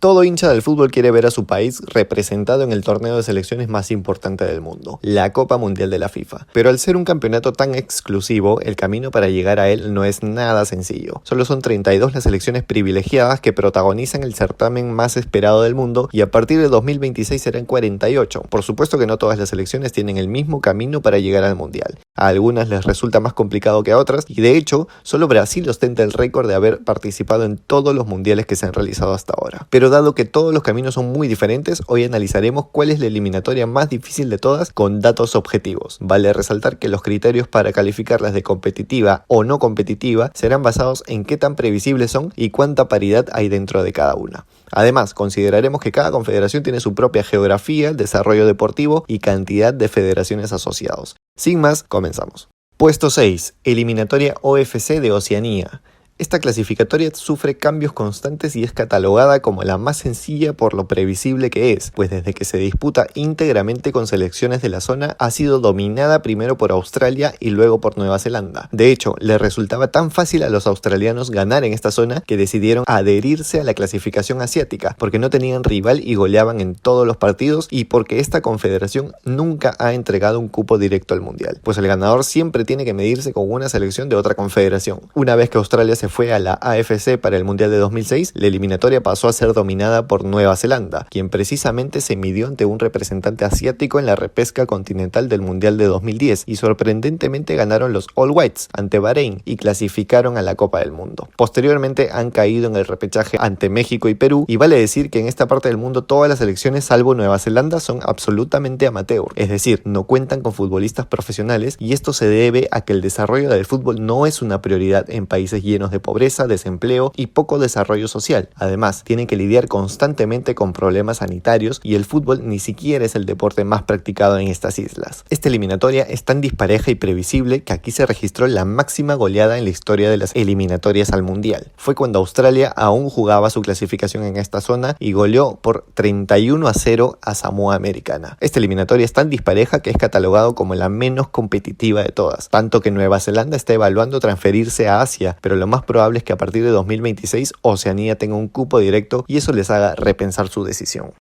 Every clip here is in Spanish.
Todo hincha del fútbol quiere ver a su país representado en el torneo de selecciones más importante del mundo, la Copa Mundial de la FIFA. Pero al ser un campeonato tan exclusivo, el camino para llegar a él no es nada sencillo. Solo son 32 las selecciones privilegiadas que protagonizan el certamen más esperado del mundo y a partir de 2026 serán 48. Por supuesto que no todas las selecciones tienen el mismo camino para llegar al Mundial. A algunas les resulta más complicado que a otras y de hecho, solo Brasil ostenta el récord de haber participado en todos los mundiales que se han realizado hasta ahora. Pero dado que todos los caminos son muy diferentes, hoy analizaremos cuál es la eliminatoria más difícil de todas con datos objetivos. Vale resaltar que los criterios para calificarlas de competitiva o no competitiva serán basados en qué tan previsibles son y cuánta paridad hay dentro de cada una. Además, consideraremos que cada confederación tiene su propia geografía, desarrollo deportivo y cantidad de federaciones asociados. Sin más, comenzamos. Puesto 6. Eliminatoria OFC de Oceanía. Esta clasificatoria sufre cambios constantes y es catalogada como la más sencilla por lo previsible que es, pues desde que se disputa íntegramente con selecciones de la zona ha sido dominada primero por Australia y luego por Nueva Zelanda. De hecho, le resultaba tan fácil a los australianos ganar en esta zona que decidieron adherirse a la clasificación asiática, porque no tenían rival y goleaban en todos los partidos y porque esta confederación nunca ha entregado un cupo directo al mundial, pues el ganador siempre tiene que medirse con una selección de otra confederación. Una vez que Australia se fue a la AFC para el Mundial de 2006, la eliminatoria pasó a ser dominada por Nueva Zelanda, quien precisamente se midió ante un representante asiático en la repesca continental del Mundial de 2010 y sorprendentemente ganaron los All Whites ante Bahrein y clasificaron a la Copa del Mundo. Posteriormente han caído en el repechaje ante México y Perú y vale decir que en esta parte del mundo todas las selecciones salvo Nueva Zelanda son absolutamente amateur, es decir, no cuentan con futbolistas profesionales y esto se debe a que el desarrollo del fútbol no es una prioridad en países llenos de pobreza, desempleo y poco desarrollo social. Además, tienen que lidiar constantemente con problemas sanitarios y el fútbol ni siquiera es el deporte más practicado en estas islas. Esta eliminatoria es tan dispareja y previsible que aquí se registró la máxima goleada en la historia de las eliminatorias al Mundial. Fue cuando Australia aún jugaba su clasificación en esta zona y goleó por 31-0 a Samoa Americana. Esta eliminatoria es tan dispareja que es catalogado como la menos competitiva de todas, tanto que Nueva Zelanda está evaluando transferirse a Asia, pero lo más probable es que a partir de 2026 Oceanía tenga un cupo directo y eso les haga repensar su decisión.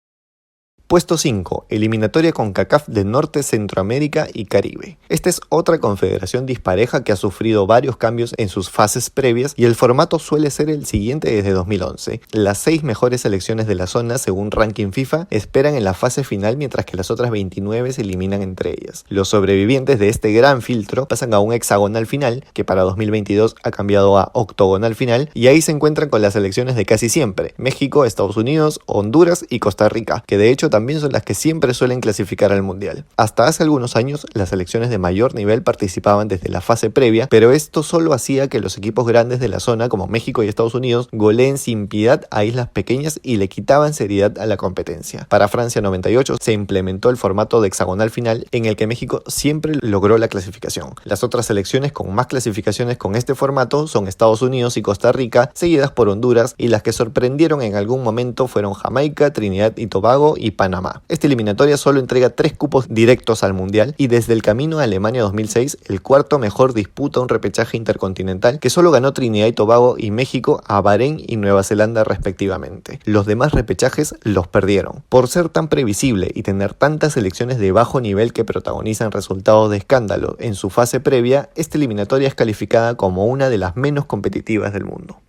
Puesto 5. Eliminatoria CONCACAF de Norte, Centroamérica y Caribe. Esta es otra confederación dispareja que ha sufrido varios cambios en sus fases previas y el formato suele ser el siguiente desde 2011. Las 6 mejores selecciones de la zona, según ranking FIFA, esperan en la fase final mientras que las otras 29 se eliminan entre ellas. Los sobrevivientes de este gran filtro pasan a un hexagonal final, que para 2022 ha cambiado a octogonal final, y ahí se encuentran con las selecciones de casi siempre: México, Estados Unidos, Honduras y Costa Rica, que de hecho también son las que siempre suelen clasificar al Mundial. Hasta hace algunos años, las selecciones de mayor nivel participaban desde la fase previa, pero esto solo hacía que los equipos grandes de la zona, como México y Estados Unidos, goleen sin piedad a islas pequeñas y le quitaban seriedad a la competencia. Para Francia 98 se implementó el formato de hexagonal final, en el que México siempre logró la clasificación. Las otras selecciones con más clasificaciones con este formato son Estados Unidos y Costa Rica, seguidas por Honduras, y las que sorprendieron en algún momento fueron Jamaica, Trinidad y Tobago y Panamá. Esta eliminatoria solo entrega 3 cupos directos al Mundial y desde el camino a Alemania 2006, el cuarto mejor disputa un repechaje intercontinental que solo ganó Trinidad y Tobago y México a Bahrein y Nueva Zelanda respectivamente. Los demás repechajes los perdieron. Por ser tan previsible y tener tantas selecciones de bajo nivel que protagonizan resultados de escándalo en su fase previa, esta eliminatoria es calificada como una de las menos competitivas del mundo.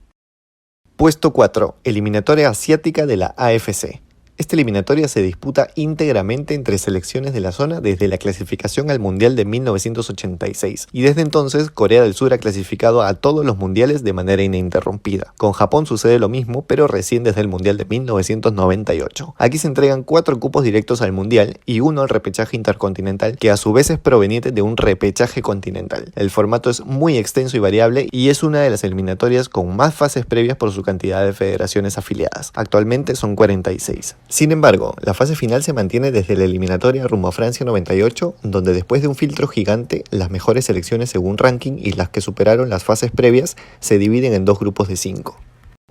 Puesto 4. Eliminatoria asiática de la AFC. Esta eliminatoria se disputa íntegramente entre selecciones de la zona desde la clasificación al Mundial de 1986 y desde entonces Corea del Sur ha clasificado a todos los mundiales de manera ininterrumpida. Con Japón sucede lo mismo, pero recién desde el Mundial de 1998. Aquí se entregan 4 cupos directos al Mundial y 1 al repechaje intercontinental, que a su vez es proveniente de un repechaje continental. El formato es muy extenso y variable y es una de las eliminatorias con más fases previas por su cantidad de federaciones afiliadas. Actualmente son 46. Sin embargo, la fase final se mantiene desde la eliminatoria rumbo a Francia 98, donde después de un filtro gigante, las mejores selecciones según ranking y las que superaron las fases previas se dividen en 2 grupos de 5.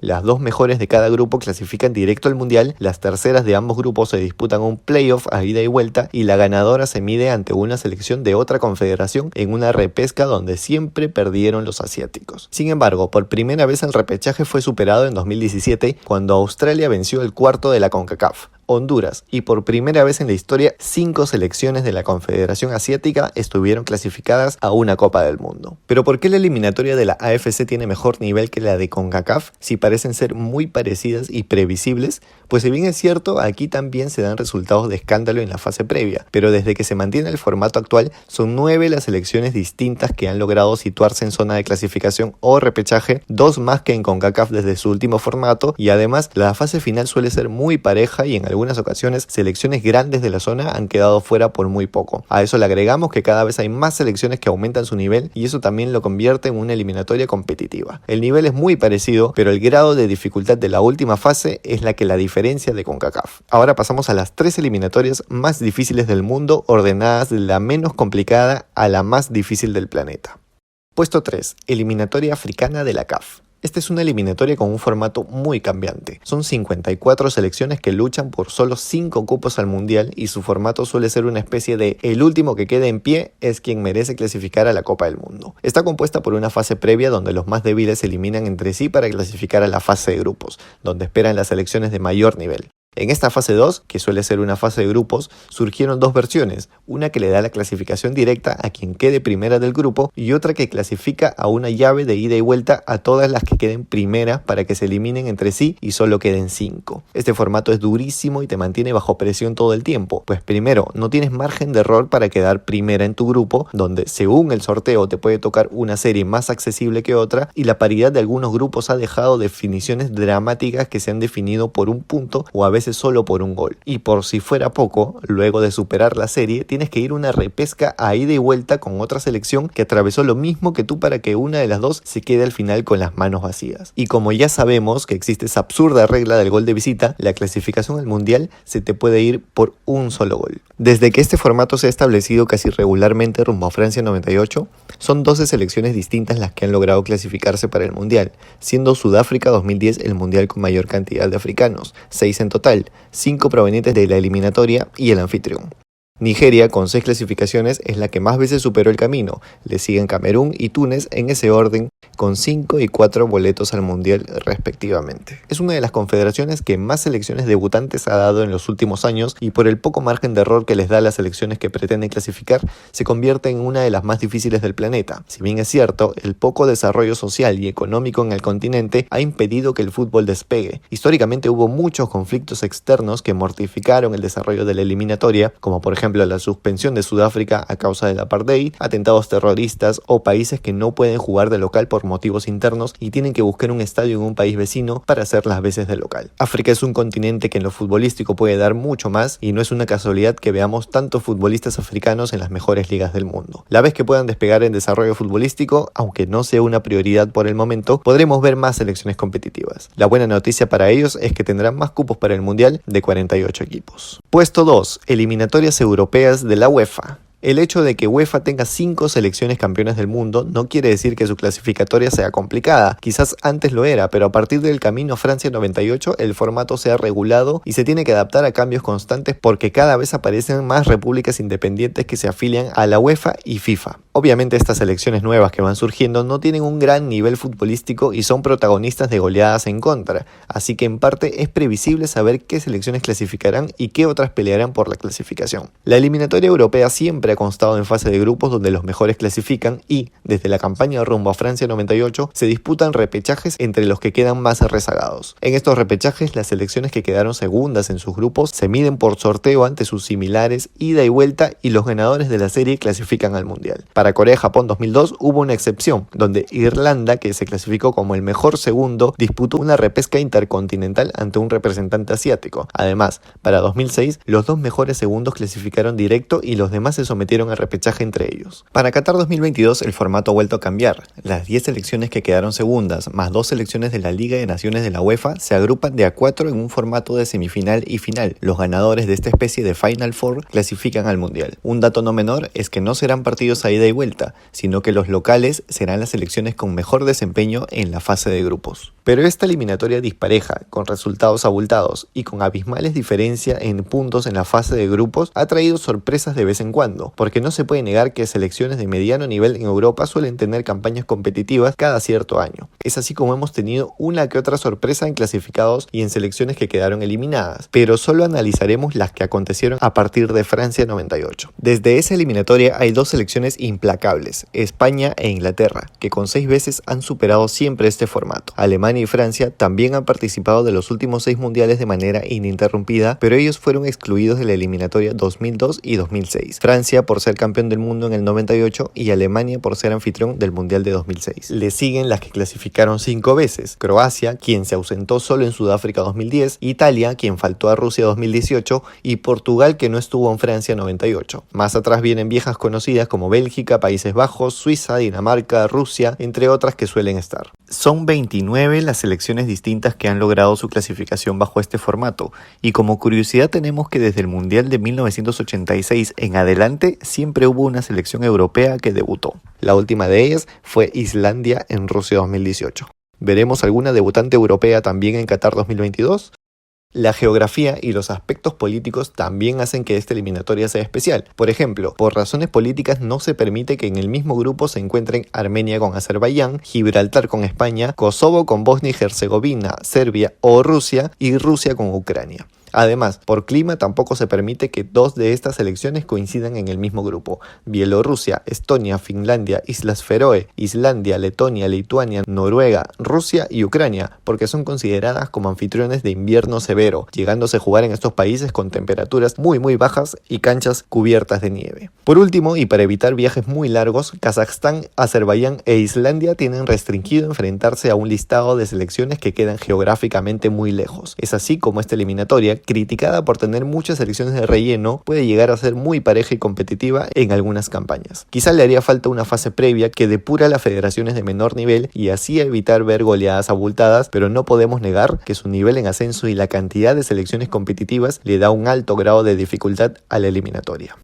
Las dos mejores de cada grupo clasifican directo al mundial, las terceras de ambos grupos se disputan un playoff a ida y vuelta y la ganadora se mide ante una selección de otra confederación en una repesca donde siempre perdieron los asiáticos. Sin embargo, por primera vez el repechaje fue superado en 2017 cuando Australia venció el cuarto de la CONCACAF, Honduras, y por primera vez en la historia 5 selecciones de la Confederación Asiática estuvieron clasificadas a una Copa del Mundo. Pero ¿por qué la eliminatoria de la AFC tiene mejor nivel que la de CONCACAF si parecen ser muy parecidas y previsibles? Pues si bien es cierto, aquí también se dan resultados de escándalo en la fase previa, pero desde que se mantiene el formato actual son 9 las selecciones distintas que han logrado situarse en zona de clasificación o repechaje, 2 más que en CONCACAF desde su último formato, y además la fase final suele ser muy pareja y en algunas ocasiones selecciones grandes de la zona han quedado fuera por muy poco. A eso le agregamos que cada vez hay más selecciones que aumentan su nivel y eso también lo convierte en una eliminatoria competitiva. El nivel es muy parecido, pero el grado de dificultad de la última fase es la que la diferencia de CONCACAF. Ahora pasamos a las 3 eliminatorias más difíciles del mundo, ordenadas de la menos complicada a la más difícil del planeta. Puesto 3. Eliminatoria africana de la CAF. Esta es una eliminatoria con un formato muy cambiante. Son 54 selecciones que luchan por solo 5 cupos al mundial y su formato suele ser una especie de el último que quede en pie es quien merece clasificar a la Copa del Mundo. Está compuesta por una fase previa donde los más débiles se eliminan entre sí para clasificar a la fase de grupos, donde esperan las selecciones de mayor nivel. En esta fase 2, que suele ser una fase de grupos, surgieron 2 versiones, una que le da la clasificación directa a quien quede primera del grupo y otra que clasifica a una llave de ida y vuelta a todas las que queden primera para que se eliminen entre sí y solo queden 5. Este formato es durísimo y te mantiene bajo presión todo el tiempo, pues primero, no tienes margen de error para quedar primera en tu grupo, donde según el sorteo te puede tocar una serie más accesible que otra, y la paridad de algunos grupos ha dejado definiciones dramáticas que se han definido por un punto o a veces solo por un gol. Y por si fuera poco, luego de superar la serie, tienes que ir una repesca a ida y vuelta con otra selección que atravesó lo mismo que tú para que una de las dos se quede al final con las manos vacías. Y como ya sabemos que existe esa absurda regla del gol de visita, la clasificación al mundial se te puede ir por un solo gol. Desde que este formato se ha establecido casi regularmente rumbo a Francia 98, son 12 selecciones distintas las que han logrado clasificarse para el mundial, siendo Sudáfrica 2010 el mundial con mayor cantidad de africanos, 6 en total, 5 provenientes de la eliminatoria y el anfitrión. Nigeria, con 6 clasificaciones, es la que más veces superó el camino. Le siguen Camerún y Túnez en ese orden, con 5 y 4 boletos al mundial respectivamente. Es una de las confederaciones que más selecciones debutantes ha dado en los últimos años y por el poco margen de error que les da a las selecciones que pretenden clasificar, se convierte en una de las más difíciles del planeta. Si bien es cierto, el poco desarrollo social y económico en el continente ha impedido que el fútbol despegue. Históricamente hubo muchos conflictos externos que mortificaron el desarrollo de la eliminatoria, como por ejemplo la suspensión de Sudáfrica a causa del apartheid, atentados terroristas o países que no pueden jugar de local por motivos internos y tienen que buscar un estadio en un país vecino para hacer las veces de local. África es un continente que en lo futbolístico puede dar mucho más y no es una casualidad que veamos tantos futbolistas africanos en las mejores ligas del mundo. La vez que puedan despegar en desarrollo futbolístico, aunque no sea una prioridad por el momento, podremos ver más selecciones competitivas. La buena noticia para ellos es que tendrán más cupos para el mundial de 48 equipos. Puesto 2. Eliminatorias europeas de la UEFA. El hecho de que UEFA tenga 5 selecciones campeonas del mundo no quiere decir que su clasificatoria sea complicada. Quizás antes lo era, pero a partir del camino Francia 98 el formato se ha regulado y se tiene que adaptar a cambios constantes porque cada vez aparecen más repúblicas independientes que se afilian a la UEFA y FIFA. Obviamente estas selecciones nuevas que van surgiendo no tienen un gran nivel futbolístico y son protagonistas de goleadas en contra, así que en parte es previsible saber qué selecciones clasificarán y qué otras pelearán por la clasificación. La eliminatoria europea siempre ha constado en fase de grupos donde los mejores clasifican y, desde la campaña rumbo a Francia 98, se disputan repechajes entre los que quedan más rezagados. En estos repechajes, las selecciones que quedaron segundas en sus grupos se miden por sorteo ante sus similares, ida y vuelta, y los ganadores de la serie clasifican al mundial. Para Corea-Japón 2002 hubo una excepción, donde Irlanda, que se clasificó como el mejor segundo, disputó una repesca intercontinental ante un representante asiático. Además, para 2006, los 2 mejores segundos clasificaron directo y los demás se sometieron sometieron a repechaje entre ellos. Para Qatar 2022 el formato ha vuelto a cambiar. Las 10 selecciones que quedaron segundas, más 2 selecciones de la Liga de Naciones de la UEFA, se agrupan de a 4 en un formato de semifinal y final. Los ganadores de esta especie de Final Four clasifican al Mundial. Un dato no menor es que no serán partidos a ida y vuelta, sino que los locales serán las selecciones con mejor desempeño en la fase de grupos. Pero esta eliminatoria dispareja, con resultados abultados y con abismales diferencias en puntos en la fase de grupos, ha traído sorpresas de vez en cuando, porque no se puede negar que selecciones de mediano nivel en Europa suelen tener campañas competitivas cada cierto año. Es así como hemos tenido una que otra sorpresa en clasificados y en selecciones que quedaron eliminadas, pero solo analizaremos las que acontecieron a partir de Francia 98. Desde esa eliminatoria hay 2 selecciones implacables, España e Inglaterra, que con 6 veces han superado siempre este formato. Alemania y Francia también han participado de los últimos 6 mundiales de manera ininterrumpida, pero ellos fueron excluidos de la eliminatoria 2002 y 2006. Francia por ser campeón del mundo en el 98 y Alemania por ser anfitrión del Mundial de 2006. Le siguen las que clasificaron 5 veces, Croacia, quien se ausentó solo en Sudáfrica 2010, Italia, quien faltó a Rusia 2018 y Portugal, que no estuvo en Francia 98. Más atrás vienen viejas conocidas como Bélgica, Países Bajos, Suiza, Dinamarca, Rusia, entre otras que suelen estar. Son 29 las selecciones distintas que han logrado su clasificación bajo este formato, y como curiosidad tenemos que desde el Mundial de 1986 en adelante siempre hubo una selección europea que debutó. La última de ellas fue Islandia en Rusia 2018. ¿Veremos alguna debutante europea también en Qatar 2022? La geografía y los aspectos políticos también hacen que esta eliminatoria sea especial. Por ejemplo, por razones políticas no se permite que en el mismo grupo se encuentren Armenia con Azerbaiyán, Gibraltar con España, Kosovo con Bosnia y Herzegovina, Serbia o Rusia y Rusia con Ucrania. Además, por clima tampoco se permite que 2 de estas selecciones coincidan en el mismo grupo. Bielorrusia, Estonia, Finlandia, Islas Feroe, Islandia, Letonia, Lituania, Noruega, Rusia y Ucrania, porque son consideradas como anfitriones de invierno severo, llegándose a jugar en estos países con temperaturas muy bajas y canchas cubiertas de nieve. Por último, y para evitar viajes muy largos, Kazajstán, Azerbaiyán e Islandia tienen restringido enfrentarse a un listado de selecciones que quedan geográficamente muy lejos. Es así como esta eliminatoria, criticada por tener muchas selecciones de relleno, puede llegar a ser muy pareja y competitiva en algunas campañas. Quizá le haría falta una fase previa que depura las federaciones de menor nivel y así evitar ver goleadas abultadas, pero no podemos negar que su nivel en ascenso y la cantidad de selecciones competitivas le da un alto grado de dificultad a la eliminatoria.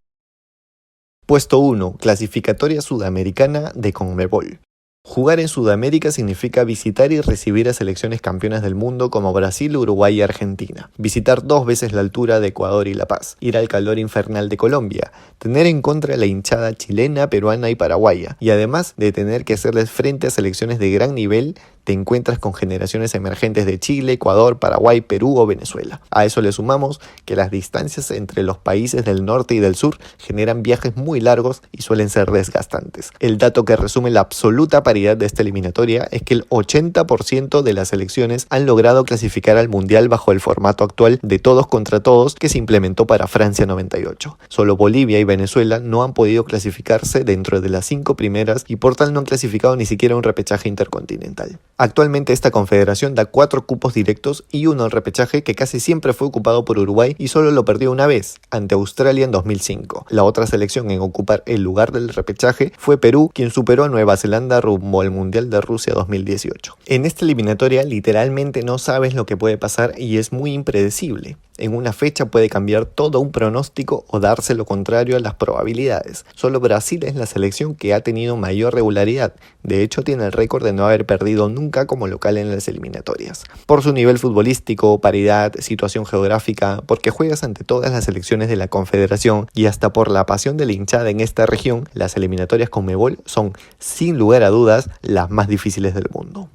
Puesto 1. Clasificatoria sudamericana de CONMEBOL. Jugar en Sudamérica significa visitar y recibir a selecciones campeonas del mundo como Brasil, Uruguay y Argentina. Visitar 2 veces la altura de Ecuador y La Paz. Ir al calor infernal de Colombia. Tener en contra la hinchada chilena, peruana y paraguaya. Y además de tener que hacerles frente a selecciones de gran nivel, te encuentras con generaciones emergentes de Chile, Ecuador, Paraguay, Perú o Venezuela. A eso le sumamos que las distancias entre los países del norte y del sur generan viajes muy largos y suelen ser desgastantes. El dato que resume la absoluta paridad de esta eliminatoria es que el 80% de las selecciones han logrado clasificar al Mundial bajo el formato actual de todos contra todos que se implementó para Francia 98. Solo Bolivia y Venezuela no han podido clasificarse dentro de las 5 primeras y por tal no han clasificado ni siquiera un repechaje intercontinental. Actualmente esta confederación da 4 cupos directos y 1 al repechaje que casi siempre fue ocupado por Uruguay y solo lo perdió una vez, ante Australia en 2005. La otra selección en ocupar el lugar del repechaje fue Perú, quien superó a Nueva Zelanda rumbo al Mundial de Rusia 2018. En esta eliminatoria literalmente no sabes lo que puede pasar y es muy impredecible. En una fecha puede cambiar todo un pronóstico o darse lo contrario a las probabilidades. Solo Brasil es la selección que ha tenido mayor regularidad. De hecho, tiene el récord de no haber perdido nunca como local en las eliminatorias. Por su nivel futbolístico, paridad, situación geográfica, porque juegas ante todas las selecciones de la Confederación y hasta por la pasión de la hinchada en esta región, las eliminatorias CONMEBOL son, sin lugar a dudas, las más difíciles del mundo.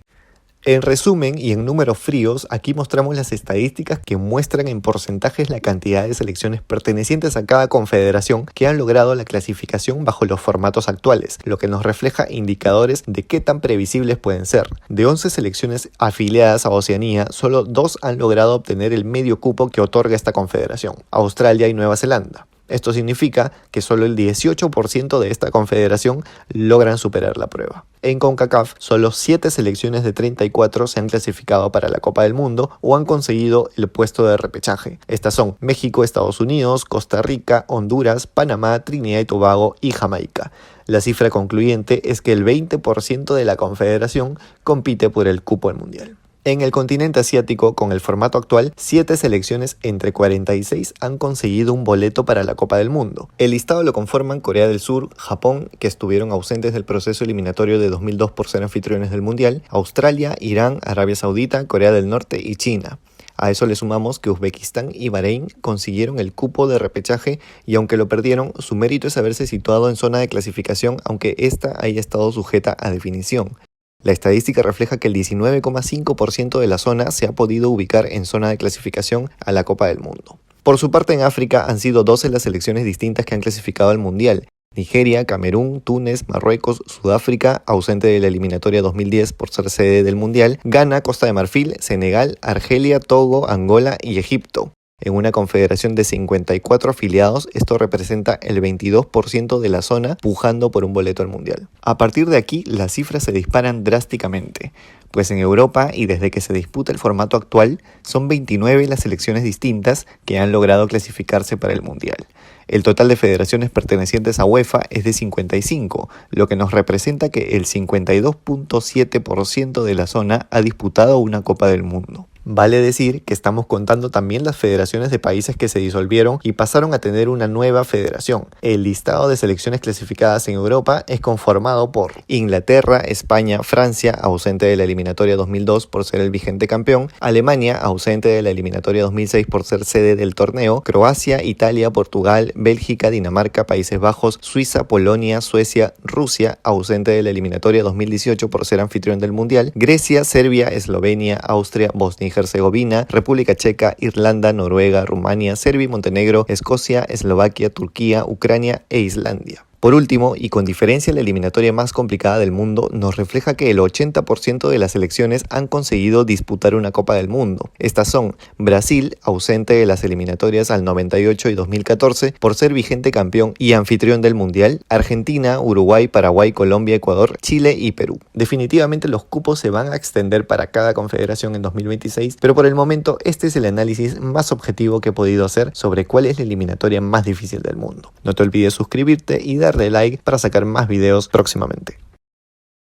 En resumen y en números fríos, aquí mostramos las estadísticas que muestran en porcentajes la cantidad de selecciones pertenecientes a cada confederación que han logrado la clasificación bajo los formatos actuales, lo que nos refleja indicadores de qué tan previsibles pueden ser. De 11 selecciones afiliadas a Oceanía, solo 2 han logrado obtener el medio cupo que otorga esta confederación, Australia y Nueva Zelanda. Esto significa que solo el 18% de esta confederación logran superar la prueba. En CONCACAF, solo 7 selecciones de 34 se han clasificado para la Copa del Mundo o han conseguido el puesto de repechaje. Estas son México, Estados Unidos, Costa Rica, Honduras, Panamá, Trinidad y Tobago y Jamaica. La cifra concluyente es que el 20% de la confederación compite por el cupo al mundial. En el continente asiático, con el formato actual, 7 selecciones entre 46 han conseguido un boleto para la Copa del Mundo. El listado lo conforman Corea del Sur, Japón, que estuvieron ausentes del proceso eliminatorio de 2002 por ser anfitriones del Mundial, Australia, Irán, Arabia Saudita, Corea del Norte y China. A eso le sumamos que Uzbekistán y Bahrein consiguieron el cupo de repechaje y aunque lo perdieron, su mérito es haberse situado en zona de clasificación aunque ésta haya estado sujeta a definición. La estadística refleja que el 19,5% de la zona se ha podido ubicar en zona de clasificación a la Copa del Mundo. Por su parte, en África han sido 12 las selecciones distintas que han clasificado al Mundial. Nigeria, Camerún, Túnez, Marruecos, Sudáfrica, ausente de la eliminatoria 2010 por ser sede del Mundial, Ghana, Costa de Marfil, Senegal, Argelia, Togo, Angola y Egipto. En una confederación de 54 afiliados, esto representa el 22% de la zona pujando por un boleto al mundial. A partir de aquí, las cifras se disparan drásticamente, pues en Europa y desde que se disputa el formato actual, son 29 las selecciones distintas que han logrado clasificarse para el mundial. El total de federaciones pertenecientes a UEFA es de 55, lo que nos representa que el 52,7% de la zona ha disputado una Copa del Mundo. Vale decir que estamos contando también las federaciones de países que se disolvieron y pasaron a tener una nueva federación. El listado de selecciones clasificadas en Europa es conformado por Inglaterra, España, Francia, ausente de la eliminatoria 2002 por ser el vigente campeón, Alemania, ausente de la eliminatoria 2006 por ser sede del torneo, Croacia, Italia, Portugal, Bélgica, Dinamarca, Países Bajos, Suiza, Polonia, Suecia, Rusia, ausente de la eliminatoria 2018 por ser anfitrión del Mundial, Grecia, Serbia, Eslovenia, Austria, Bosnia y Herzegovina, República Checa, Irlanda, Noruega, Rumania, Serbia y Montenegro, Escocia, Eslovaquia, Turquía, Ucrania e Islandia. Por último, y con diferencia la eliminatoria más complicada del mundo, nos refleja que el 80% de las selecciones han conseguido disputar una Copa del Mundo. Estas son Brasil, ausente de las eliminatorias al 98 y 2014 por ser vigente campeón y anfitrión del Mundial, Argentina, Uruguay, Paraguay, Colombia, Ecuador, Chile y Perú. Definitivamente los cupos se van a extender para cada confederación en 2026, pero por el momento este es el análisis más objetivo que he podido hacer sobre cuál es la eliminatoria más difícil del mundo. No te olvides suscribirte y darle like para sacar más videos próximamente.